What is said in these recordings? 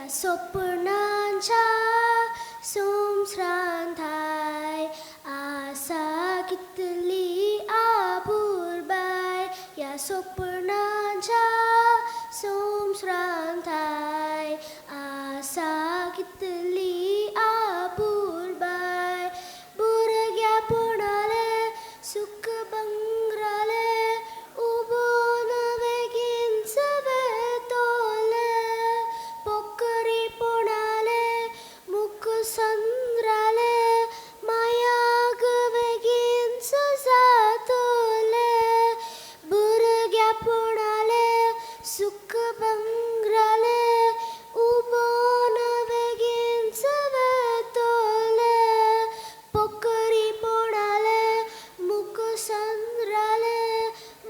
या स्वप्नांच्या सोमश्रांताय आसा कितली आपुरबाय या स्वप्नांच्या सोमश्रांताय आसा कितली आपुरबाय भुरग्या पोणाले सुख बंगराले उबोन बेगीन सवे तोले पोकरी पोणाले मुख संद्राले मायाग बेगीन सजातोले भुरग्या पोणाले सुख बंगराले उबोन बेगीन सवे तोले पोकरी पोणाले मुख संद्राले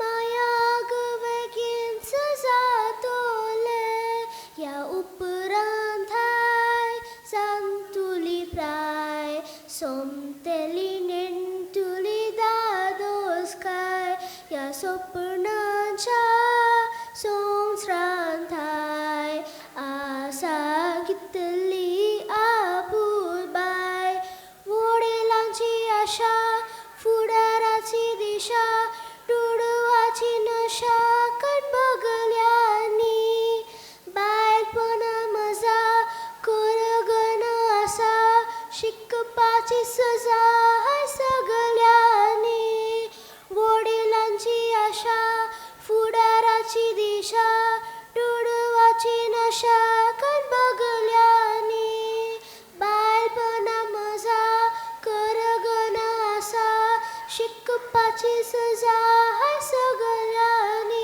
मायाग बेगीन सजातोले या उपरांताय सांतुली प्राय सोमतेली नेंतुली दादोसकाय या स्वप्नांच्या सोमश्रांताय आसा कितली आपुरबाय वडिलांची आशा फुडाराची दिशा टुडवाची नशा कणभगल्यांनी बायलपणा मजा करगन आसा शिकपाची सजा हाय सगल्यांनी वडिलांची आशा फुडाराची दिशा टुडवाची नशा कणभगल्यांनी बायलपणा मजा करगन आसा शिकपाची सजा हाय सगल्यांनी